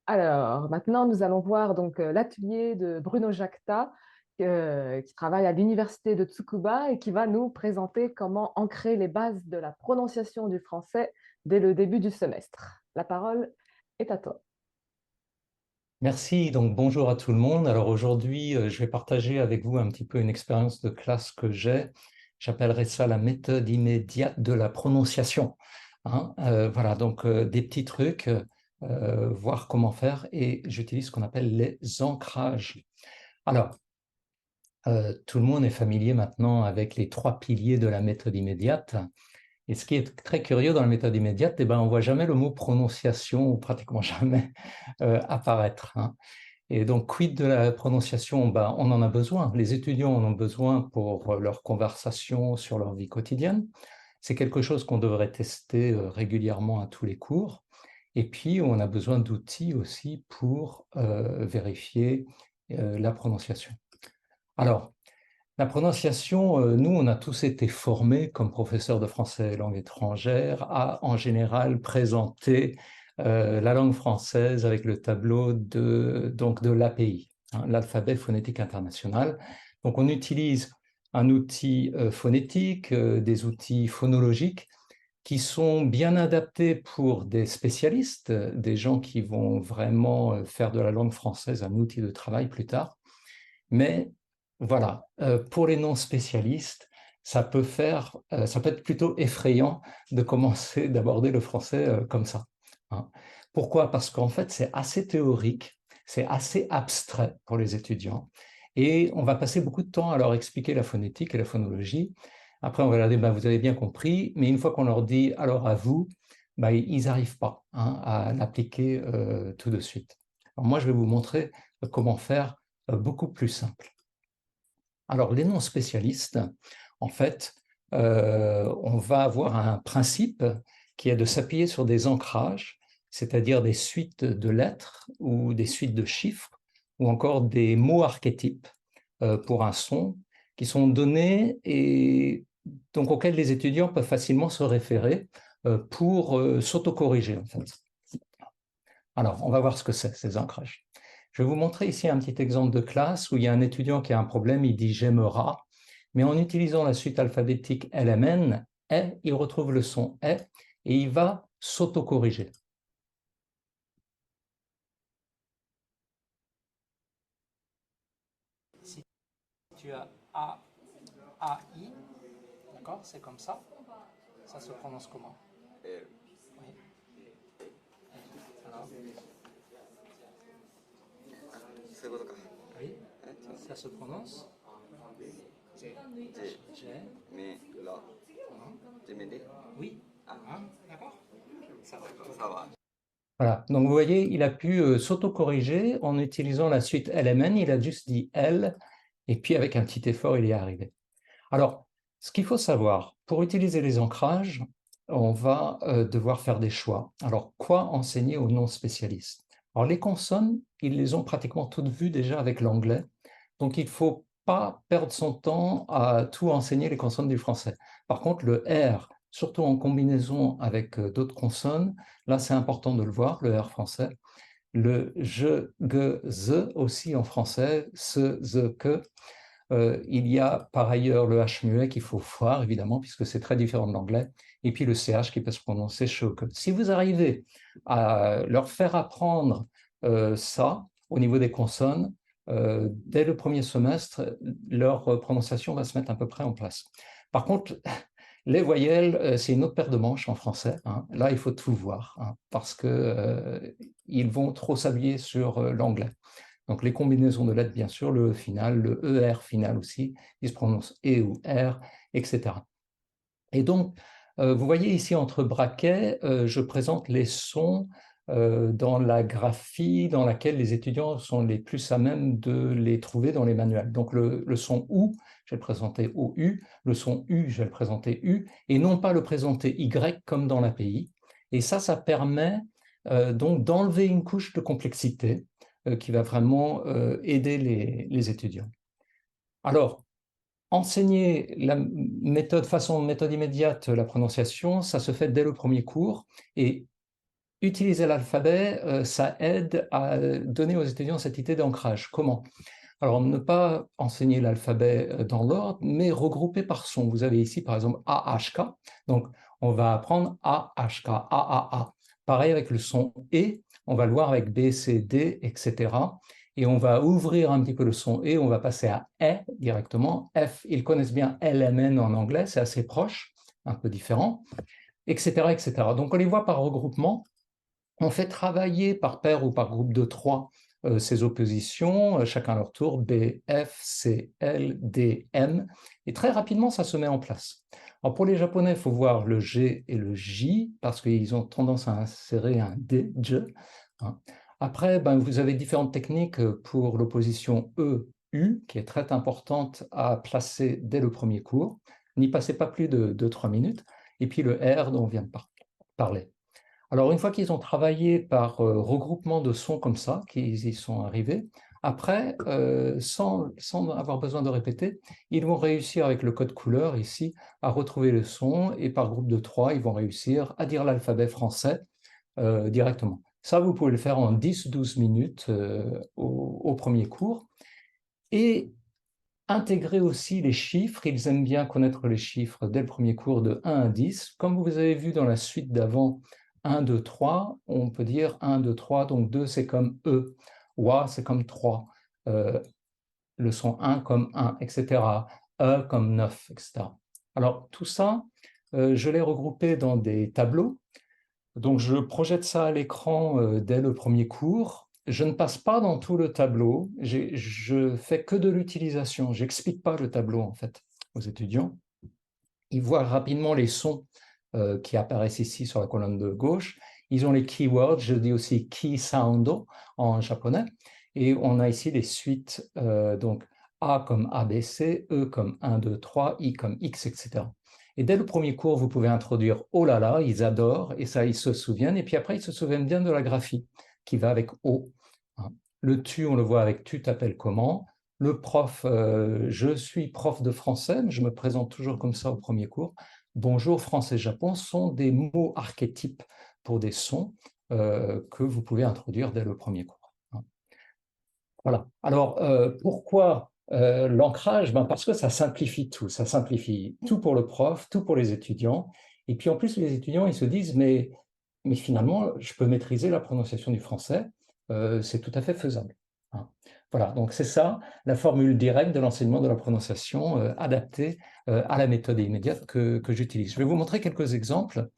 Alors, maintenant, nous allons voir donc l'atelier de Bruno Jacta, qui travaille à l'université de Tsukuba et qui va nous présenter comment ancrer les bases de la prononciation du français dès le début du semestre. La parole est à toi. Merci, donc bonjour à tout le monde. Alors aujourd'hui, je vais partager avec vous un petit peu une expérience de classe que j'ai. J'appellerais ça la méthode immédiate de la prononciation. Voilà, donc des petits trucs, voir comment faire et j'utilise ce qu'on appelle les ancrages. Alors, tout le monde est familier maintenant avec les trois piliers de la méthode immédiate. Et ce qui est très curieux dans la méthode immédiate, eh ben, on ne voit jamais le mot prononciation ou pratiquement jamais apparaître. Et donc, quid de la prononciation? Ben, on en a besoin. Les étudiants en ont besoin pour leur conversation sur leur vie quotidienne. C'est quelque chose qu'on devrait tester régulièrement à tous les cours. Et puis, on a besoin d'outils aussi pour vérifier la prononciation. Alors, la prononciation, nous, on a tous été formés comme professeurs de français et langue étrangère à, en général, présenter la langue française avec le tableau donc de l'API, l'alphabet phonétique international. Donc, on utilise un outil phonétique, des outils phonologiques qui sont bien adaptés pour des spécialistes, des gens qui vont vraiment faire de la langue française un outil de travail plus tard. Mais voilà, pour les non-spécialistes, ça peut être plutôt effrayant de commencer, d'aborder le français comme ça. Hein. Pourquoi? Parce qu'en fait, c'est assez théorique, c'est assez abstrait pour les étudiants, et on va passer beaucoup de temps à leur expliquer la phonétique et la phonologie. Après, on va leur dire, ben, vous avez bien compris, mais une fois qu'on leur dit, alors à vous, ben, ils n'arrivent pas à l'appliquer tout de suite. Alors moi, je vais vous montrer comment faire beaucoup plus simple. Alors, les non-spécialistes, en fait, on va avoir un principe qui est de s'appuyer sur des ancrages, c'est-à-dire des suites de lettres ou des suites de chiffres, ou encore des mots archétypes pour un son, qui sont donnés et donc auxquels les étudiants peuvent facilement se référer pour s'autocorriger, en fait. Alors, on va voir ce que c'est, ces ancrages. Je vais vous montrer ici un petit exemple de classe où il y a un étudiant qui a un problème, il dit j'aimera, mais en utilisant la suite alphabétique LMN, il retrouve le son et il va s'autocorriger. Si tu as A, A, I, d'accord, c'est comme ça se prononce comment? Oui. Alors, oui, ça se prononce G, oui, d'accord, ça va. Voilà, donc vous voyez, il a pu s'autocorriger en utilisant la suite LMN, il a juste dit L, et puis avec un petit effort, il y est arrivé. Alors, ce qu'il faut savoir, pour utiliser les ancrages, on va devoir faire des choix. Alors, quoi enseigner aux non-spécialistes? Alors, les consonnes, ils les ont pratiquement toutes vues déjà avec l'anglais, donc il ne faut pas perdre son temps à tout enseigner les consonnes du français. Par contre, le R, surtout en combinaison avec d'autres consonnes, là c'est important de le voir, le R français. Le je, ge, ze aussi en français, ce, ze, que. Il y a par ailleurs le H muet qu'il faut voir, évidemment, puisque c'est très différent de l'anglais, et puis le CH qui peut se prononcer choke. Si vous arrivez à leur faire apprendre ça au niveau des consonnes, dès le premier semestre, leur prononciation va se mettre à peu près en place. Par contre, les voyelles, c'est une autre paire de manches en français. Là, il faut tout voir, parce qu'ils vont trop s'habiller sur l'anglais. Donc les combinaisons de lettres, bien sûr, le E final, le ER final aussi, il se prononce E ou R, etc. Et donc, vous voyez ici entre braquets, je présente les sons dans la graphie dans laquelle les étudiants sont les plus à même de les trouver dans les manuels. Donc le son OU, je vais le présenter OU, le son U, je vais le présenter U, et non pas le présenter Y comme dans l'API. Et ça permet donc d'enlever une couche de complexité qui va vraiment aider les étudiants. Alors, enseigner la méthode immédiate, la prononciation, ça se fait dès le premier cours. Et utiliser l'alphabet, ça aide à donner aux étudiants cette idée d'ancrage. Comment? Alors, ne pas enseigner l'alphabet dans l'ordre, mais regrouper par son. Vous avez ici, par exemple, AHK. Donc, on va apprendre AHK, AAA. Pareil avec le son E, on va le voir avec B, C, D, etc. Et on va ouvrir un petit peu le son E, on va passer à E directement. F, ils connaissent bien LMN en anglais, c'est assez proche, un peu différent, etc., etc. Donc, on les voit par regroupement. On fait travailler par paire ou par groupe de 3 ces oppositions, chacun à leur tour, B, F, C, L, D, M, et très rapidement, ça se met en place. Alors pour les Japonais, il faut voir le G et le J, parce qu'ils ont tendance à insérer un D, J. Hein. Après, vous avez différentes techniques pour l'opposition E, U, qui est très importante à placer dès le premier cours. N'y passez pas plus de 2-3 minutes. Et puis le R dont on vient de parler. Alors, une fois qu'ils ont travaillé par regroupement de sons comme ça, qu'ils y sont arrivés, après, sans avoir besoin de répéter, ils vont réussir avec le code couleur ici à retrouver le son et par groupe de 3, ils vont réussir à dire l'alphabet français directement. Ça, vous pouvez le faire en 10-12 minutes au premier cours. Et intégrer aussi les chiffres, ils aiment bien connaître les chiffres dès le premier cours de 1 à 10. Comme vous avez vu dans la suite d'avant, 1, 2, 3, on peut dire 1, 2, 3, donc 2 c'est comme E, Wa c'est comme 3, le son 1 comme 1, etc., E comme 9, etc. Alors tout ça, je l'ai regroupé dans des tableaux. Donc je projette ça à l'écran dès le premier cours. Je ne passe pas dans tout le tableau, je fais que de l'utilisation, j'explique pas le tableau en fait aux étudiants. Ils voient rapidement les sons qui apparaissent ici sur la colonne de gauche. Ils ont les keywords, je dis aussi key sound en japonais. Et on a ici les suites, donc A comme ABC, E comme 1, 2, 3, I comme X, etc. Et dès le premier cours, vous pouvez introduire oh là là, ils adorent, et ça, ils se souviennent. Et puis après, ils se souviennent bien de la graphie qui va avec O. Le tu, on le voit avec tu t'appelles comment. Le prof, je suis prof de français, mais je me présente toujours comme ça au premier cours. Bonjour, français, Japon sont des mots archétypes pour des sons que vous pouvez introduire dès le premier cours. Voilà. Alors, pourquoi l'ancrage? Parce que ça simplifie tout. Ça simplifie tout pour le prof, tout pour les étudiants. Et puis en plus, les étudiants, ils se disent, mais finalement, je peux maîtriser la prononciation du français. C'est tout à fait faisable. Hein. Voilà, donc c'est ça, la formule directe de l'enseignement de la prononciation adaptée à la méthode immédiate que j'utilise. Je vais vous montrer quelques exemples.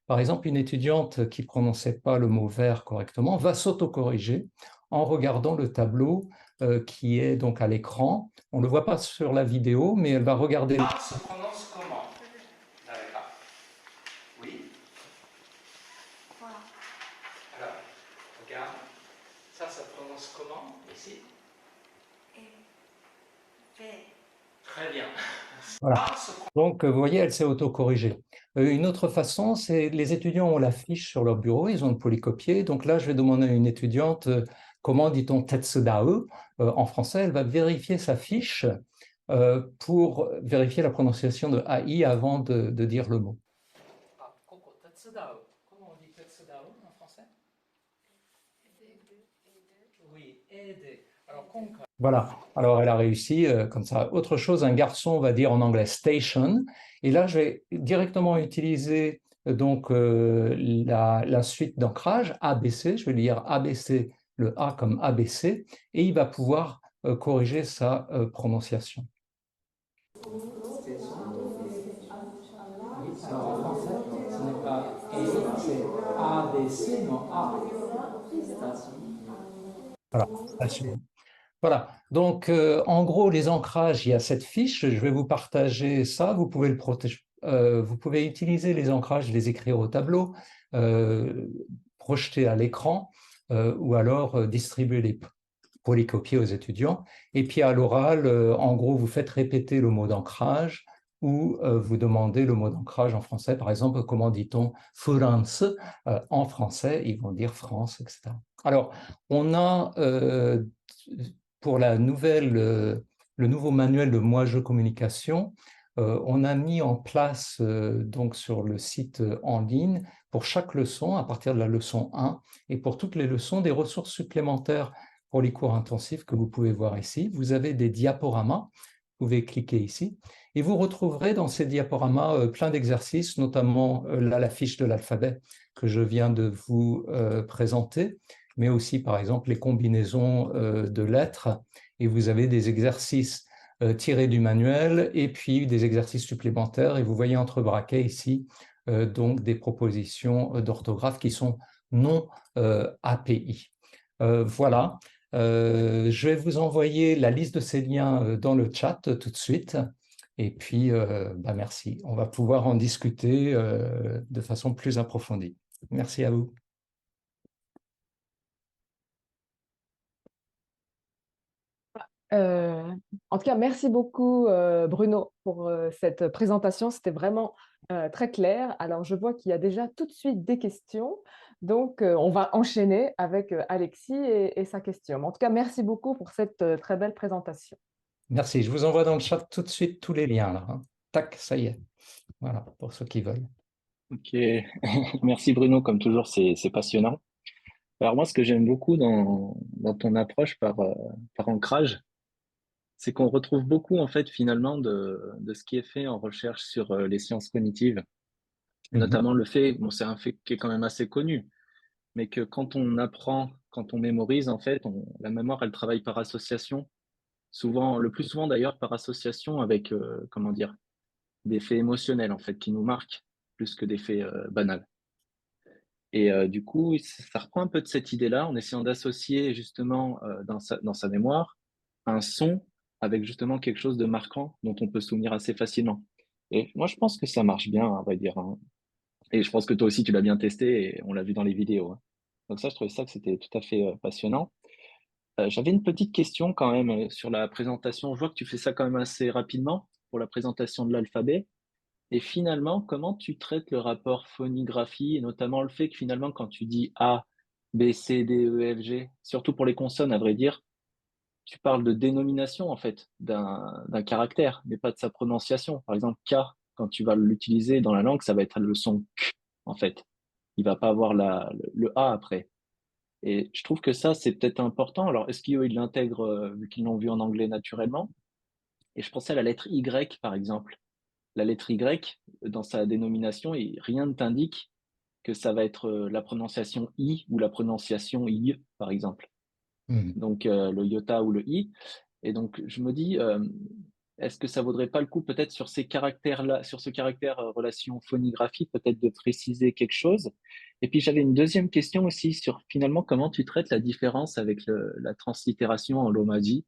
Par exemple, une étudiante qui ne prononçait pas le mot vert correctement va s'autocorriger en regardant le tableau qui est donc à l'écran. On ne le voit pas sur la vidéo, mais elle va regarder. Ah, se prononce comment? Oui. Voilà. Alors, regarde. Ça prononce comment ici? Très bien. Voilà. Donc, vous voyez, elle s'est autocorrigée. Une autre façon, c'est les étudiants ont la fiche sur leur bureau, ils ont le polycopier. Donc là, je vais demander à une étudiante comment dit-on Tetsudae en français. Elle va vérifier sa fiche pour vérifier la prononciation de AI avant de dire le mot. Ah, Coco, Tetsudae. Comment on dit Tetsudae en français? Oui, aider. Alors, voilà, alors elle a réussi comme ça. Autre chose, un garçon va dire en anglais station. Et là, je vais directement utiliser donc la suite d'ancrage ABC. Je vais lui dire ABC, le A comme ABC, et il va pouvoir corriger sa prononciation. Oui, alors en français, ce n'est pas A, c'est ABC, non A. Voilà, station. Voilà, donc en gros, les ancrages, il y a cette fiche, je vais vous partager ça, vous pouvez le protéger, vous pouvez utiliser les ancrages, les écrire au tableau, projeter à l'écran, ou alors distribuer les polycopier aux étudiants. Et puis à l'oral, en gros, vous faites répéter le mot d'ancrage ou vous demandez le mot d'ancrage en français. Par exemple, comment dit-on France en français? Ils vont dire France, etc. Alors, on a pour le nouveau manuel de Moi-Je Communication, on a mis en place donc sur le site en ligne pour chaque leçon, à partir de la leçon 1, et pour toutes les leçons, des ressources supplémentaires pour les cours intensifs que vous pouvez voir ici. Vous avez des diaporamas, vous pouvez cliquer ici, et vous retrouverez dans ces diaporamas plein d'exercices, notamment là, la fiche de l'alphabet que je viens de vous présenter, mais aussi par exemple les combinaisons de lettres, et vous avez des exercices tirés du manuel et puis des exercices supplémentaires, et vous voyez entre braquets ici donc des propositions d'orthographe qui sont non API. Voilà, je vais vous envoyer la liste de ces liens dans le chat tout de suite. Et puis, merci. On va pouvoir en discuter de façon plus approfondie. Merci à vous. Euh, En tout cas, merci beaucoup, Bruno, pour cette présentation. C'était vraiment très clair. Alors, je vois qu'il y a déjà tout de suite des questions. Donc, on va enchaîner avec Alexis et sa question. En tout cas, merci beaucoup pour cette très belle présentation. Merci. Je vous envoie dans le chat tout de suite tous les liens là, hein. Tac, ça y est. Voilà, pour ceux qui veulent. Ok, merci Bruno, comme toujours, c'est passionnant. Alors moi, ce que j'aime beaucoup dans ton approche par ancrage, c'est qu'on retrouve beaucoup en fait finalement de ce qui est fait en recherche sur les sciences cognitives, Mhm. notamment le fait, bon c'est un fait qui est quand même assez connu, mais que quand on apprend, quand on mémorise en fait, la mémoire elle travaille par association, souvent, le plus souvent d'ailleurs par association avec comment dire, des faits émotionnels en fait qui nous marquent plus que des faits banals. Et du coup, ça reprend un peu de cette idée-là, en essayant d'associer justement dans sa mémoire un son avec justement quelque chose de marquant dont on peut se souvenir assez facilement. Et moi, je pense que ça marche bien, on va dire, hein. Et je pense que toi aussi, tu l'as bien testé et on l'a vu dans les vidéos, hein. Donc ça, je trouvais ça que c'était tout à fait passionnant. J'avais une petite question quand même sur la présentation. Je vois que tu fais ça quand même assez rapidement pour la présentation de l'alphabet. Et finalement, comment tu traites le rapport phonigraphie et notamment le fait que finalement, quand tu dis A, B, C, D, E, F, G, surtout pour les consonnes, à vrai dire, tu parles de dénomination en fait d'un caractère, mais pas de sa prononciation. Par exemple, K, quand tu vas l'utiliser dans la langue, ça va être le son K en fait. Il va pas avoir le A après. Et je trouve que ça, c'est peut-être important. Alors, est-ce qu'ils l'intègrent vu qu'ils l'ont vu en anglais naturellement? Et je pensais à la lettre Y, par exemple. La lettre Y, dans sa dénomination, et rien ne t'indique que ça va être la prononciation I ou la prononciation I, par exemple. Mhm. Donc le iota ou le I. Et donc je me dis, est-ce que ça vaudrait pas le coup peut-être sur ces caractères-là, sur ce caractère relation phonographie, peut-être de préciser quelque chose. Et puis j'avais une deuxième question aussi sur finalement comment tu traites la différence avec la translittération en lomadi.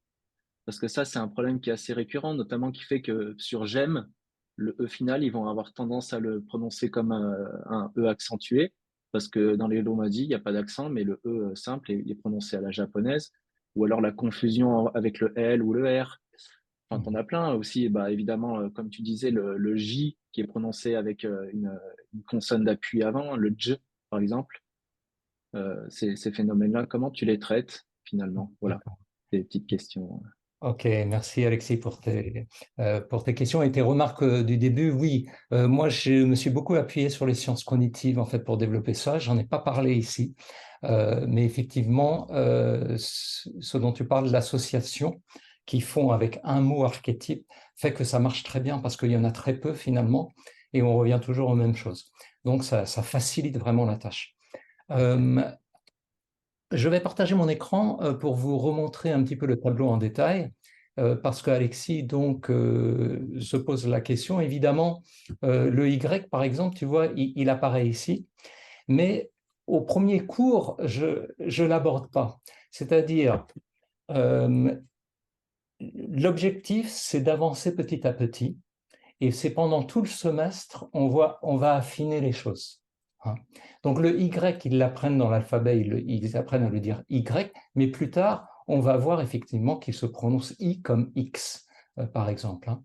Parce que ça, c'est un problème qui est assez récurrent, notamment qui fait que sur j'aime, le E final, ils vont avoir tendance à le prononcer comme un E accentué, parce que dans les Lomadi, il n'y a pas d'accent, mais le E simple est prononcé à la japonaise, ou alors la confusion avec le L ou le R. Enfin, t'en as plein aussi, bah, évidemment, comme tu disais, le J qui est prononcé avec une consonne d'appui avant, le J, par exemple. Ces phénomènes-là, comment tu les traites finalement? Voilà, D'accord. des petites questions. Ok, merci Alexis pour tes questions et tes remarques du début. Oui, moi je me suis beaucoup appuyé sur les sciences cognitives en fait pour développer ça. J'en ai pas parlé ici, mais effectivement, ce dont tu parles, l'association qu'ils font avec un mot archétype, fait que ça marche très bien parce qu'il y en a très peu finalement et on revient toujours aux mêmes choses. Donc ça facilite vraiment la tâche. Euh, je vais partager mon écran pour vous remontrer un petit peu le tableau en détail, parce qu'Alexis donc se pose la question. Évidemment, le Y, par exemple, tu vois, il apparaît ici, mais au premier cours, je ne l'aborde pas. C'est-à-dire, euh, l'objectif, c'est d'avancer petit à petit. Et c'est pendant tout le semestre, on va affiner les choses, hein. Donc le Y, ils l'apprennent dans l'alphabet, ils apprennent à le dire Y, mais plus tard, on va voir effectivement qu'il se prononce I comme X, par exemple, hein.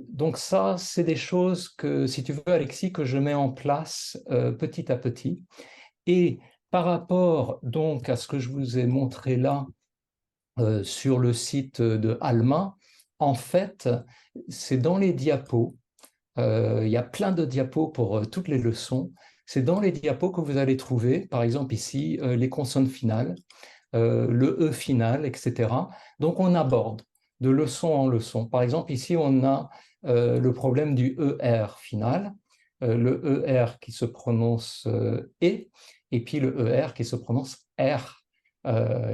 Donc ça, c'est des choses que, si tu veux, Alexis, que je mets en place petit à petit. Et par rapport donc à ce que je vous ai montré là, sur le site de Alma, en fait, c'est dans les diapos. Il y a plein de diapos pour toutes les leçons. c'est dans les diapos que vous allez trouver, par exemple ici, les consonnes finales, le E final, etc. Donc on aborde de leçon en leçon. Par exemple, ici, on a le problème du ER final, le ER qui se prononce E, et puis le ER qui se prononce R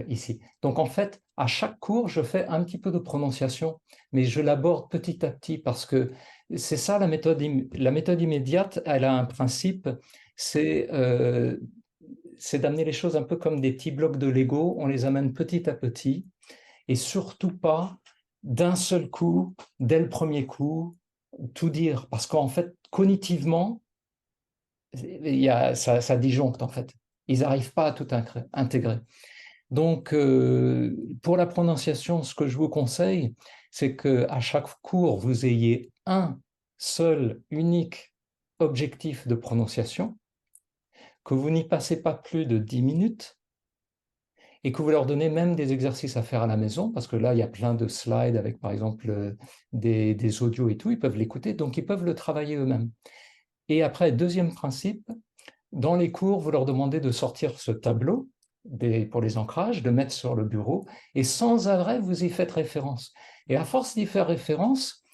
ici. Donc en fait, à chaque cours, je fais un petit peu de prononciation, mais je l'aborde petit à petit parce que c'est ça la méthode. La méthode immédiate, elle a un principe, c'est d'amener les choses un peu comme des petits blocs de Lego, on les amène petit à petit, et surtout pas d'un seul coup, dès le premier coup, tout dire, parce qu'en fait, cognitivement, ça disjoncte en fait. Ils n'arrivent pas à tout intégrer. Donc, pour la prononciation, ce que je vous conseille, c'est qu'à chaque cours, vous ayez un seul, unique objectif de prononciation, que vous n'y passez pas plus de 10 minutes et que vous leur donnez même des exercices à faire à la maison, parce que là, il y a plein de slides avec, par exemple, des audios et tout, ils peuvent l'écouter, donc ils peuvent le travailler eux-mêmes. Et après, deuxième principe, dans les cours, vous leur demandez de sortir ce tableau pour les ancrages, de mettre sur le bureau, et sans arrêt, vous y faites référence. Et à force d'y faire référence,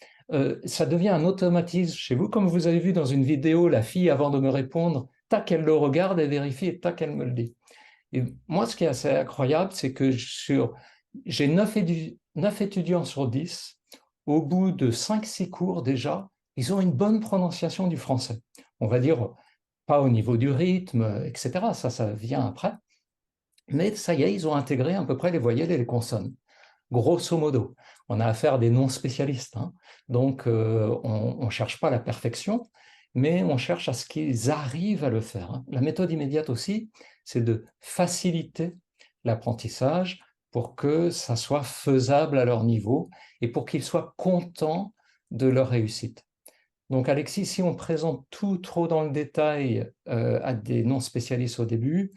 ça devient un automatisme chez vous. Comme vous avez vu dans une vidéo, la fille, avant de me répondre, tac, elle le regarde, elle vérifie, et tac, elle me le dit. Et moi, ce qui est assez incroyable, c'est que j'ai 9 étudiants sur 10, au bout de 5-6 cours déjà, ils ont une bonne prononciation du français. On va dire, pas au niveau du rythme, etc. Ça vient après. Mais ça y est, ils ont intégré à peu près les voyelles et les consonnes. Grosso modo, on a affaire à des non-spécialistes. Hein. Donc, on ne cherche pas la perfection, mais on cherche à ce qu'ils arrivent à le faire. Hein. La méthode immédiate aussi, c'est de faciliter l'apprentissage pour que ça soit faisable à leur niveau et pour qu'ils soient contents de leur réussite. Donc, Alexis, si on présente tout trop dans le détail à des non-spécialistes au début,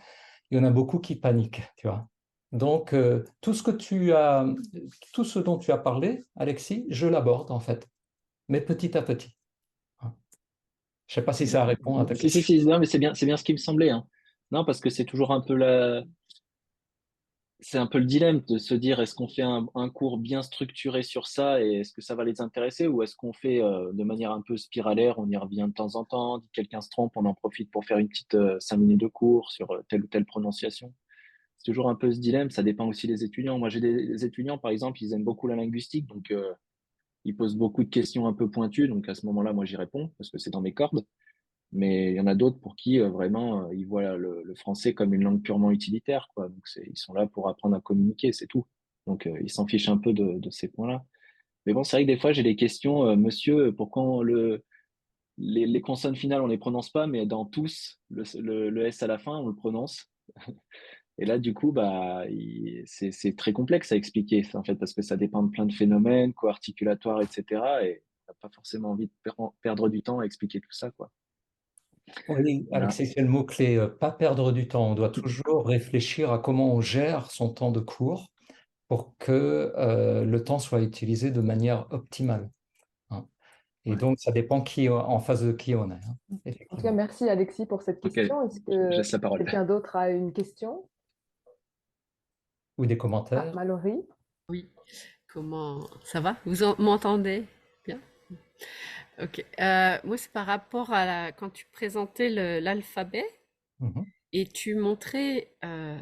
il y en a beaucoup qui paniquent, tu vois. Donc, tout ce dont tu as parlé, Alexis, je l'aborde en fait, mais petit à petit. Je ne sais pas si ça répond à ta Si, si, question. si, non, mais c'est bien ce qui me semblait, hein. Non, parce que c'est toujours un peu c'est un peu le dilemme de se dire est-ce qu'on fait un cours bien structuré sur ça et est-ce que ça va les intéresser ou est-ce qu'on fait de manière un peu spiralaire, on y revient de temps en temps, dès que quelqu'un se trompe, on en profite pour faire une petite 5 minutes de cours sur telle ou telle prononciation. C'est toujours un peu ce dilemme, ça dépend aussi des étudiants. Moi, j'ai des étudiants, par exemple, ils aiment beaucoup la linguistique, donc ils posent beaucoup de questions un peu pointues, donc à ce moment-là, moi, j'y réponds parce que c'est dans mes cordes. Mais il y en a d'autres pour qui vraiment ils voient le français comme une langue purement utilitaire, quoi. Donc ils sont là pour apprendre à communiquer, c'est tout. Donc ils s'en fichent un peu de ces points-là. Mais bon, c'est vrai que des fois j'ai des questions, monsieur, pourquoi les consonnes finales on les prononce pas, mais dans tous le S à la fin on le prononce. Et là du coup bah c'est très complexe à expliquer en fait parce que ça dépend de plein de phénomènes co-articulatoires, etc. Et t'as pas forcément envie de perdre du temps à expliquer tout ça, quoi. Oui, Voilà. Alexis, c'est le mot-clé, pas perdre du temps. On doit toujours réfléchir à comment on gère son temps de cours pour que le temps soit utilisé de manière optimale. Hein. Et Ouais. donc, ça dépend en face de qui on est, hein, En tout cas, effectivement. merci Alexis pour cette Ok, question. Est-ce je que laisse la parole. quelqu'un d'autre a une question? Ou des Ah, commentaires. Mallory? Oui, comment ça va? M'entendez bien? Ok. Moi, c'est par rapport à quand tu présentais l'alphabet Mhm. et tu montrais, il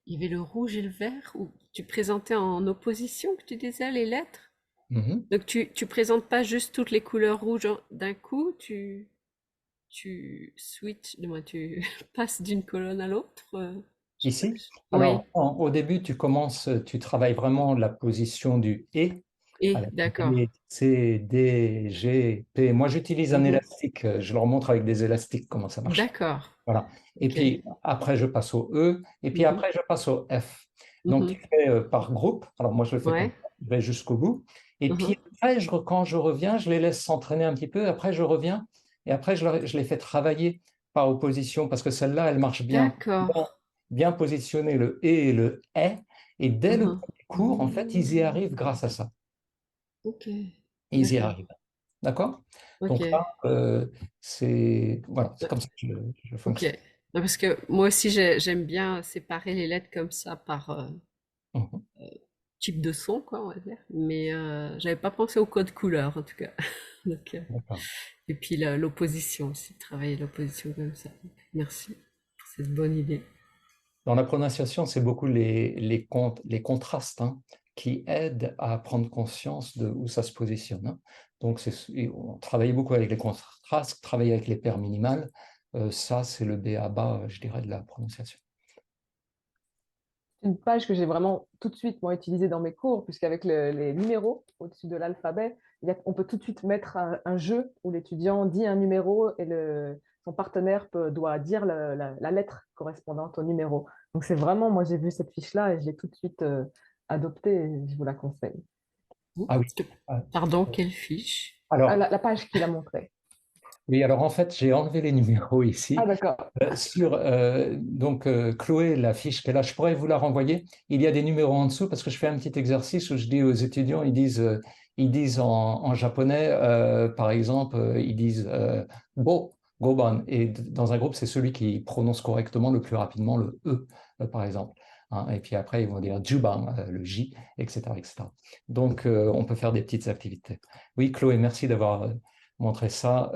y avait le rouge et le vert, ou tu présentais en opposition, que tu disais les lettres. Mhm. Donc tu présentes pas juste toutes les couleurs rouges d'un coup, tu switches, du moins tu passes d'une colonne à l'autre. Ici, Oui, alors au début, tu travailles vraiment la position du et et avec d'accord. B, C, D, G, P. Moi, j'utilise un Mhm. élastique. Je leur montre avec des élastiques comment ça marche. D'accord. Voilà. Et Ok. puis après, je passe au E. Et puis Mhm. après, je passe au F. Donc, tu Mhm. fais par groupe. Alors, moi, je le fais comme Ouais. ça. Je vais jusqu'au bout. Et puis Mhm. après, quand je reviens, je les laisse s'entraîner un petit peu. Après, je reviens. Et après, je les fais travailler par opposition parce que celle-là, elle marche bien. D'accord. Bien positionner le et le est. Et dès le Mhm. premier cours, en fait, ils y arrivent grâce à ça. Ok. Ils y D'accord. arrivent. D'accord? Ok. Donc là, voilà, c'est comme ça que je Ok. fonctionne. Non, parce que moi aussi, j'aime bien séparer les lettres comme ça par Mhm. type de son, quoi, on va dire. Mais j'avais pas pensé au code couleur, en tout cas. Donc, D'accord. et puis l'opposition aussi, travailler l'opposition comme ça. Merci pour cette bonne idée. Dans la prononciation, c'est beaucoup les contrastes, hein, qui aident à prendre conscience de où ça se positionne, hein. Donc, on travaille beaucoup avec les contrastes, travailler avec les paires minimales. Ça, c'est le B à bas, je dirais, de la prononciation. Une page que j'ai vraiment tout de suite moi, utilisée dans mes cours, puisqu'avec les numéros au-dessus de l'alphabet, on peut tout de suite mettre un jeu où l'étudiant dit un numéro et son partenaire doit dire la lettre correspondante au numéro. Donc c'est vraiment, moi j'ai vu cette fiche-là et je l'ai tout de suite adoptée et je vous la conseille. Ah oui. Pardon, quelle fiche? Ah, Alors, la page qu'il a montrée. oui, alors en fait, j'ai enlevé les numéros Ah ici. d'accord. Donc, Chloé, la fiche qu'elle a, je pourrais vous la renvoyer. Il y a des numéros en dessous parce que je fais un petit exercice où je dis aux étudiants, ils disent en japonais, par exemple, ils disent goban. Et dans un groupe, c'est celui qui prononce correctement le plus rapidement le E, par exemple, hein. Et puis après, ils vont dire juban, le J, etc., etc. Donc, on peut faire des petites activités. Oui, Chloé, merci d'avoir montré ça.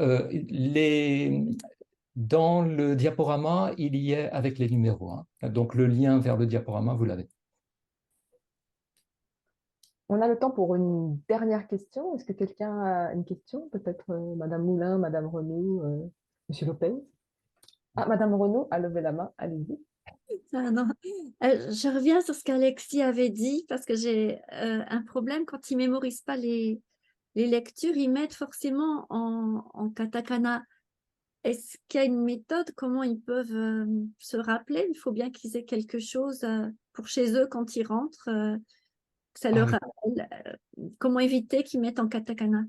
Dans le diaporama, il y est avec les numéros, hein. Donc le lien vers le diaporama, vous l'avez. On a le temps pour une dernière question. Est-ce que quelqu'un a une question? Peut-être Madame Moulin, Madame Renaud, Monsieur Lopez? Ah, Madame Renaud a levé la main. Allez-y. Pardon. Je reviens sur ce qu'Alexis avait dit parce que j'ai un problème quand ils mémorisent pas les lectures, ils mettent forcément en katakana. Est-ce qu'il y a une méthode, comment ils peuvent se rappeler? Il faut bien qu'ils aient quelque chose pour chez eux quand ils rentrent, que ça Ah leur oui. rappelle. Comment éviter qu'ils mettent en katakana?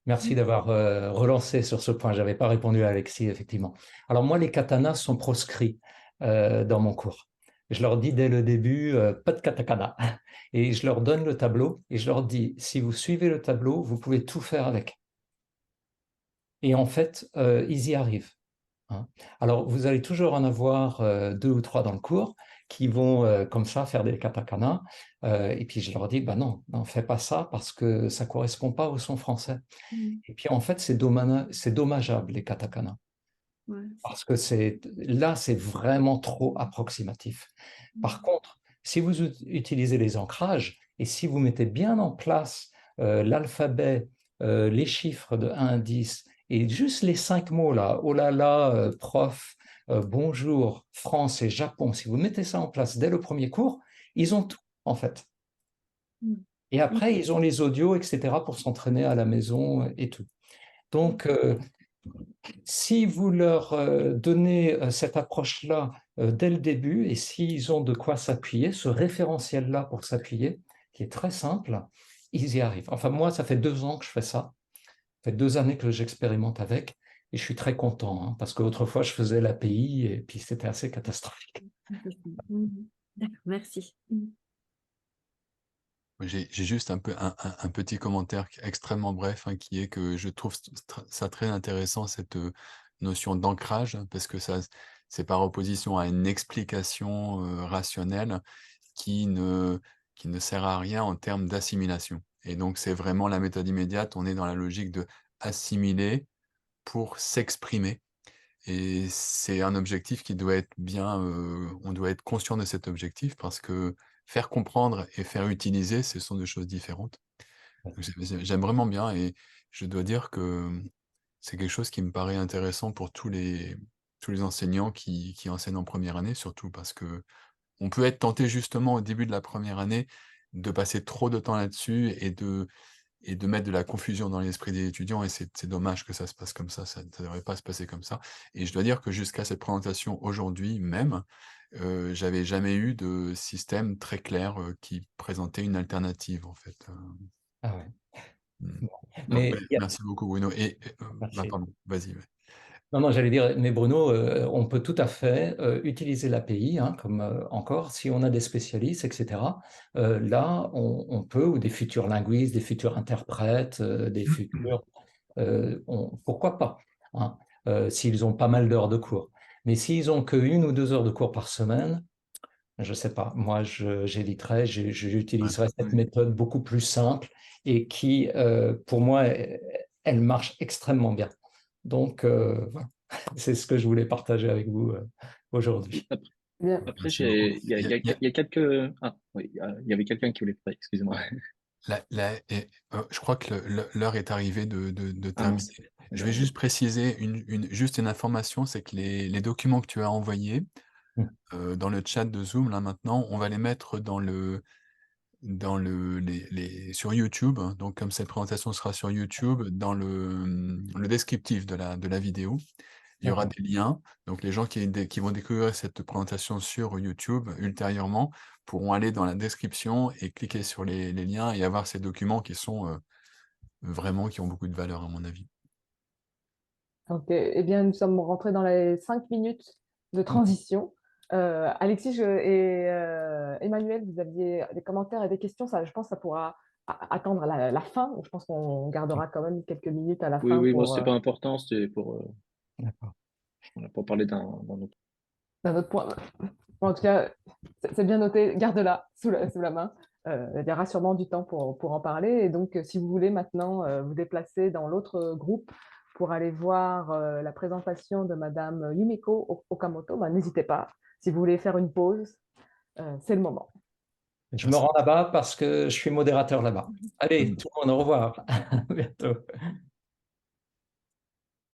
Merci d'avoir relancé sur ce point. Je n'avais pas répondu à Alexis, effectivement. Alors moi, les katanas sont proscrits dans mon cours. Je leur dis dès le début, pas de katakana. Et je leur donne le tableau et je leur dis, si vous suivez le tableau, vous pouvez tout faire avec. Et en fait, ils y arrivent, hein. Alors, vous allez toujours en avoir deux ou trois dans le cours qui vont comme ça faire des katakana. Et puis, je leur dis, bah non, non, fais pas ça parce que ça correspond pas au son français. Et puis, en fait, c'est dommageable, les katakana. Ouais. Parce que là, c'est vraiment trop approximatif. Par contre, si vous utilisez les ancrages et si vous mettez bien en place l'alphabet, les chiffres de 1 à 10 et juste les 5 mots là, oh là là, prof, bonjour, France et Japon, si vous mettez ça en place dès le premier cours, ils ont tout en fait. Et après, ils ont les audios, etc., pour s'entraîner à la maison et tout. Donc, si vous leur donnez cette approche-là dès le début et s'ils ont de quoi s'appuyer, ce référentiel-là pour s'appuyer, qui est très simple, ils y arrivent. Enfin, moi, ça fait 2 ans que je fais ça. Ça fait 2 années que j'expérimente avec et je suis très content, hein, parce qu'autrefois, je faisais l'API et puis c'était assez catastrophique. D'accord, merci. J'ai juste un petit commentaire extrêmement bref, hein, qui est que je trouve ça très intéressant, cette notion d'ancrage, parce que c'est par opposition à une explication rationnelle qui ne sert à rien en termes d'assimilation. Et donc, c'est vraiment la méthode immédiate. On est dans la logique de assimiler pour s'exprimer. Et c'est un objectif qui doit être bien, on doit être conscient de cet objectif parce que faire comprendre et faire utiliser, ce sont 2 choses différentes. Donc j'aime vraiment bien et je dois dire que c'est quelque chose qui me paraît intéressant pour tous les enseignants qui enseignent en première année, surtout parce que on peut être tenté justement au début de la première année de passer trop de temps là-dessus et de mettre de la confusion dans l'esprit des étudiants et c'est dommage que ça se passe comme ça ne devrait pas se passer comme ça et je dois dire que jusqu'à cette présentation aujourd'hui même, j'avais jamais eu de système très clair, qui présentait une alternative en fait, Ah ouais. Bon. Non, Mais mais merci beaucoup Bruno et merci. pardon, vas-y, ouais. Non, non, j'allais dire, mais Bruno, on peut tout à fait utiliser l'API, hein, comme encore, si on a des spécialistes, etc. Là, on peut, ou des futurs linguistes, des futurs interprètes, des futurs pourquoi pas, hein, s'ils ont pas mal d'heures de cours. Mais s'ils ont que 1 ou 2 heures de cours par semaine, je ne sais pas, moi j'éviterais, j'utiliserais cette méthode beaucoup plus simple et qui, pour moi, elle marche extrêmement bien. Donc, voilà, c'est ce que je voulais partager avec vous aujourd'hui. Bien. Après, Merci beaucoup. il y a quelques... Ah, oui, il y avait quelqu'un qui voulait parler, excusez-moi. Je crois que l'heure est arrivée de Ah, terminer. Je vais juste préciser juste une information, c'est que les documents que tu as envoyés dans le chat de Zoom, là maintenant, on va les mettre sur YouTube, hein. Donc comme cette présentation sera sur YouTube, dans le descriptif de la vidéo, il y aura des liens. Donc les gens qui vont découvrir cette présentation sur YouTube ultérieurement pourront aller dans la description et cliquer sur les liens et avoir ces documents qui sont qui ont beaucoup de valeur à mon avis. Ok, eh bien, nous sommes rentrés dans les 5 minutes de transition. Alexis et Emmanuel, vous aviez des commentaires et des questions. Ça, je pense que ça pourra attendre la fin. Je pense qu'on gardera quand même quelques minutes à la oui, fin oui, moi, pour c'était pas important, c'était D'accord. voilà, pour parler d'un autre. un autre point. Bon, en tout cas, c'est bien noté. Garde-la sous la main. Il y aura sûrement du temps pour en parler. Et donc, si vous voulez maintenant vous déplacer dans l'autre groupe pour aller voir la présentation de Madame Yumiko Okamoto, ben, n'hésitez pas. Si vous voulez faire une pause, c'est le moment. Je me rends là-bas parce que je suis modérateur là-bas. Allez, tout le monde, au revoir. À bientôt.